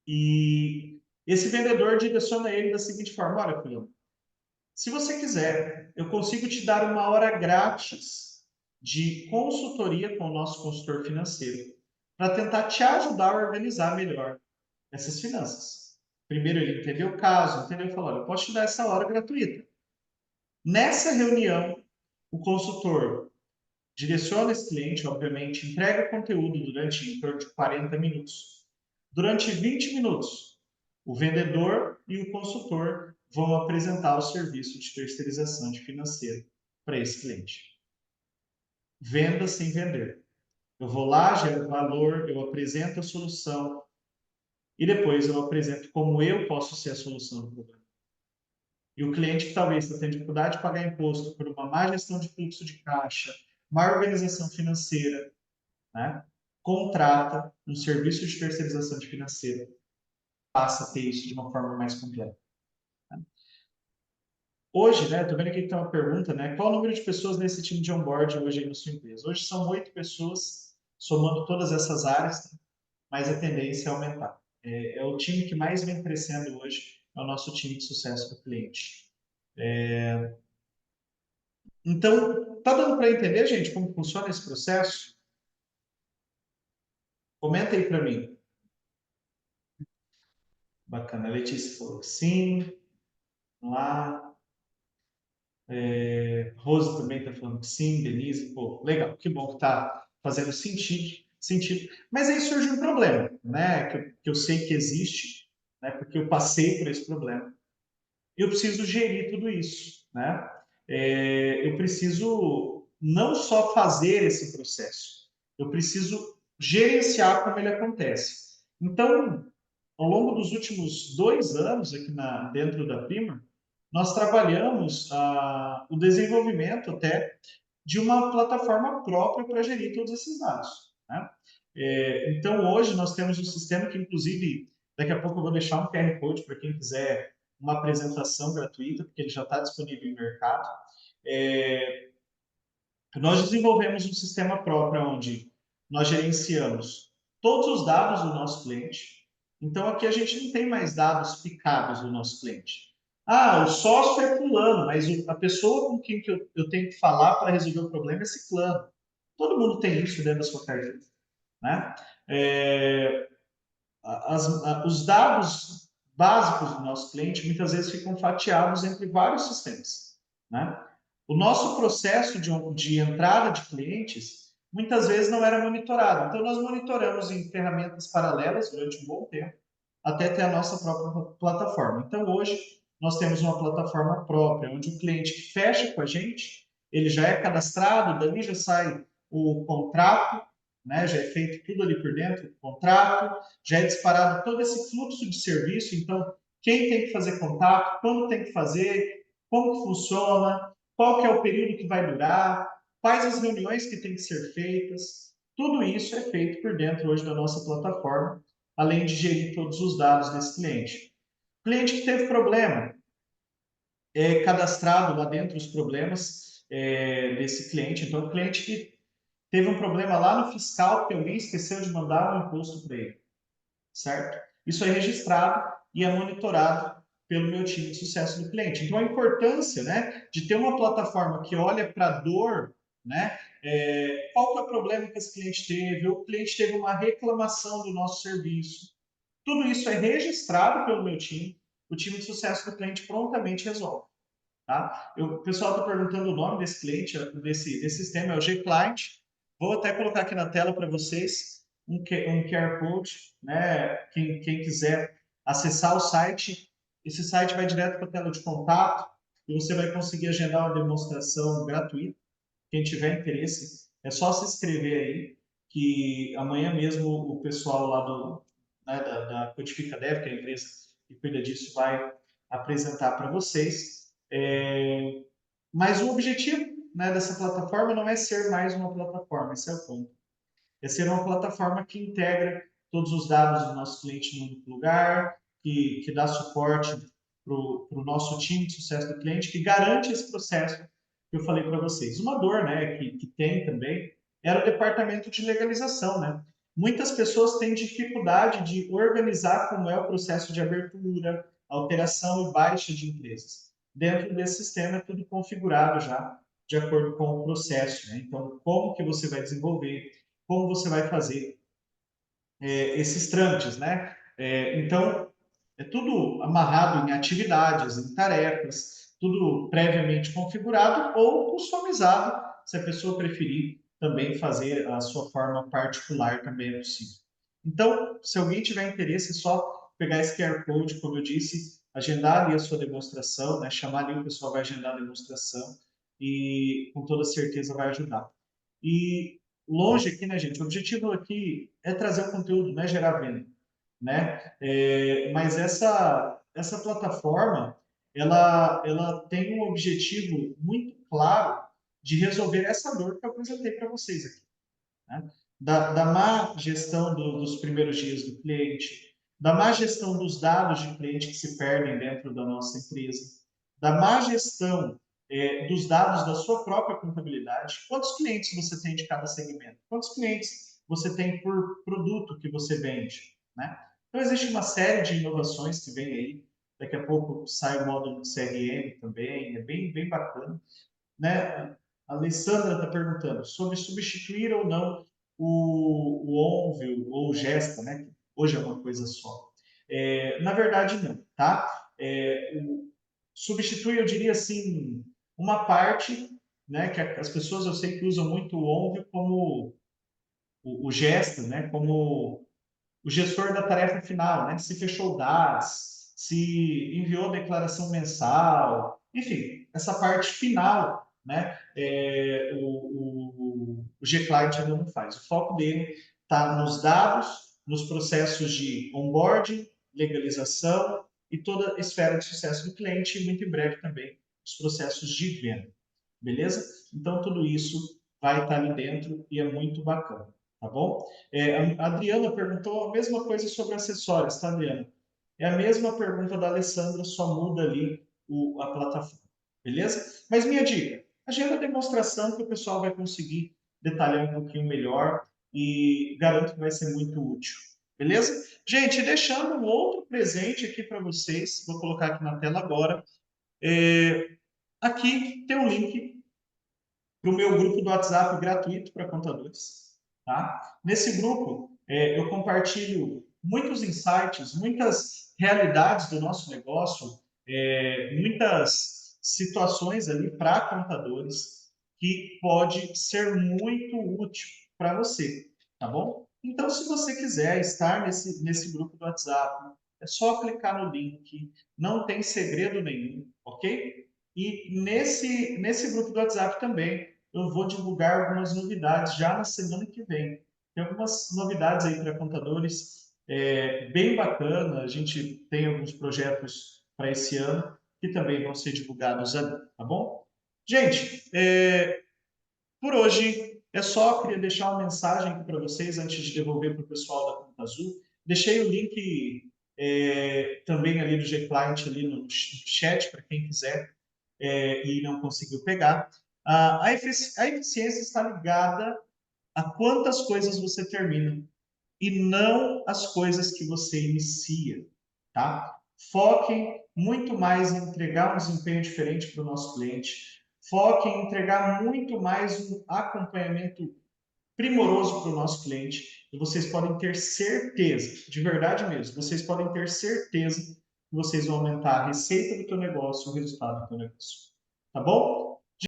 E esse vendedor direciona ele da seguinte forma, olha, fulano, se você quiser, eu consigo te dar uma hora grátis de consultoria com o nosso consultor financeiro para tentar te ajudar a organizar melhor essas finanças. Primeiro ele entendeu o caso, entendeu? Ele falou, olha, eu posso te dar essa hora gratuita. Nessa reunião, o consultor direciona esse cliente, obviamente, entrega o conteúdo durante em torno de 40 minutos. Durante 20 minutos, o vendedor e o consultor vão apresentar o serviço de terceirização de financeiro para esse cliente. Venda sem vender. Eu vou lá, gero valor, eu apresento a solução e depois eu apresento como eu posso ser a solução do problema. E o cliente que talvez está tendo dificuldade de pagar imposto por uma má gestão de fluxo de caixa, má organização financeira, né, contrata um serviço de terceirização de financeira, passa a ter isso de uma forma mais completa. Né? Hoje, né, estou vendo aqui que tem uma pergunta, né, qual o número de pessoas nesse time de onboard hoje aí na sua empresa? Hoje são 8 pessoas, somando todas essas áreas, mas a tendência é aumentar. É o time que mais vem crescendo hoje, é o nosso time de sucesso do cliente. Então, tá dando para entender, gente, como funciona esse processo? Comenta aí para mim. Bacana. A Letícia falou que sim. Vamos lá. Rose também está falando que sim. Denise, pô, legal. Que bom que está fazendo sentido. Mas aí surge um problema, né? Que eu sei que existe, né? Porque eu passei por esse problema. E eu preciso gerir tudo isso, né? Eu preciso não só fazer esse processo, eu preciso gerenciar como ele acontece. Então, ao longo dos últimos 2 anos aqui dentro da Prima, nós trabalhamos o desenvolvimento até de uma plataforma própria para gerir todos esses dados. Né? Então, hoje nós temos um sistema que, inclusive, daqui a pouco eu vou deixar um QR Code para quem quiser uma apresentação gratuita, porque ele já está disponível no mercado. Nós desenvolvemos um sistema próprio onde nós gerenciamos todos os dados do nosso cliente. Então, aqui a gente não tem mais dados picáveis do nosso cliente. Ah, o sócio é fulano, mas a pessoa com quem que eu tenho que falar para resolver o problema é ciclano. Todo mundo tem isso dentro da sua carteira, né? É, os dados básicos do nosso cliente muitas vezes ficam fatiados entre vários sistemas, né? O nosso processo de entrada de clientes muitas vezes não era monitorado. Então, nós monitoramos em ferramentas paralelas durante um bom tempo, até ter a nossa própria plataforma. Então, hoje, nós temos uma plataforma própria, onde o cliente que fecha com a gente, ele já é cadastrado, dali já sai o contrato, né? Já é feito tudo ali por dentro, o contrato, já é disparado todo esse fluxo de serviço. Então, quem tem que fazer contato, quando tem que fazer, como que funciona, qual que é o período que vai durar, quais as reuniões que têm que ser feitas. Tudo isso é feito por dentro hoje da nossa plataforma, além de gerir todos os dados desse cliente. Cliente que teve problema, é cadastrado lá dentro os problemas desse cliente. Então, o cliente que teve um problema lá no fiscal, porque alguém esqueceu de mandar um imposto para ele, certo? Isso é registrado e é monitorado pelo meu time de sucesso do cliente. Então, a importância, né, de ter uma plataforma que olha para a dor, né, qual que é o problema que esse cliente teve, o cliente teve uma reclamação do nosso serviço. Tudo isso é registrado pelo meu time, o time de sucesso do cliente prontamente resolve. Tá? O pessoal está perguntando o nome desse cliente, desse sistema, é o G-Client. Vou até colocar aqui na tela para vocês um QR Code, né? Quem quiser acessar o site, esse site vai direto para a tela de contato e você vai conseguir agendar uma demonstração gratuita. Quem tiver interesse, é só se inscrever aí, que amanhã mesmo o pessoal lá da Codifica Dev, que é a empresa que cuida disso, vai apresentar para vocês. Mas o objetivo, né, dessa plataforma não é ser mais uma plataforma, esse é o ponto. É ser uma plataforma que integra todos os dados do nosso cliente no único lugar, que dá suporte para o nosso time de sucesso do cliente, que garante esse processo que eu falei para vocês. Uma dor, né, que tem também era o departamento de legalização, né? Muitas pessoas têm dificuldade de organizar como é o processo de abertura, alteração e baixa de empresas. Dentro desse sistema é tudo configurado já de acordo com o processo, né? Então, como que você vai desenvolver, como você vai fazer esses trâmites, né? Então, é tudo amarrado em atividades, em tarefas, tudo previamente configurado ou customizado, se a pessoa preferir também fazer a sua forma particular, também é possível. Então, se alguém tiver interesse, é só pegar esse QR Code, como eu disse, agendar ali a sua demonstração, né? Chamar ali o pessoal vai agendar a demonstração e com toda certeza vai ajudar. E longe aqui, né, gente? O objetivo aqui é trazer o conteúdo, não é gerar venda, né? Mas essa plataforma, ela tem um objetivo muito claro de resolver essa dor que eu apresentei para vocês aqui, né? Da má gestão dos primeiros dias do cliente, da má gestão dos dados de cliente que se perdem dentro da nossa empresa, da má gestão dos dados da sua própria contabilidade. Quantos clientes você tem de cada segmento? Quantos clientes você tem por produto que você vende, né? Então, existe uma série de inovações que vem aí. Daqui a pouco sai o módulo de CRM também, é bem bacana, né? A Alessandra está perguntando sobre substituir ou não o Onvio ou o Gesta, né? Que hoje é uma coisa só. Na verdade, não, tá? Substitui, eu diria assim, uma parte, né? Que as pessoas eu sei que usam muito o Onvio como o Gesta, né? Como o gestor da tarefa final, né? Se fechou o DAS, se enviou declaração mensal, enfim, essa parte final, né? O G-Client ainda não faz. O foco dele está nos dados, nos processos de onboarding, legalização e toda a esfera de sucesso do cliente e muito em breve também os processos de venda. Beleza? Então, tudo isso vai estar ali dentro e é muito bacana, tá bom? A Adriana perguntou a mesma coisa sobre acessórios, tá, Adriana? É a mesma pergunta da Alessandra, só muda ali a plataforma, beleza? Mas minha dica, agenda a demonstração que o pessoal vai conseguir detalhar um pouquinho melhor e garanto que vai ser muito útil, beleza? Gente, deixando um outro presente aqui para vocês, vou colocar aqui na tela agora, Aqui tem um link para o meu grupo do WhatsApp gratuito para contadores. Tá? Nesse grupo, eu compartilho muitos insights, muitas realidades do nosso negócio, muitas situações ali para contadores que pode ser muito útil para você, tá bom? Então, se você quiser estar nesse grupo do WhatsApp, é só clicar no link, não tem segredo nenhum, ok? E nesse grupo do WhatsApp também eu vou divulgar algumas novidades já na semana que vem. Tem algumas novidades aí para contadores bem bacana. A gente tem alguns projetos para esse ano que também vão ser divulgados ali, tá bom? Gente, por hoje é só. Queria deixar uma mensagem aqui para vocês antes de devolver para o pessoal da Conta Azul. Deixei o link também ali do G-Client ali no chat para quem quiser e não conseguiu pegar. A eficiência está ligada a quantas coisas você termina e não as coisas que você inicia, tá? Foquem muito mais em entregar um desempenho diferente para o nosso cliente. Foquem em entregar muito mais um acompanhamento primoroso para o nosso cliente. E vocês podem ter certeza, de verdade mesmo, vocês podem ter certeza que vocês vão aumentar a receita do teu negócio, o resultado do teu negócio. Tá bom?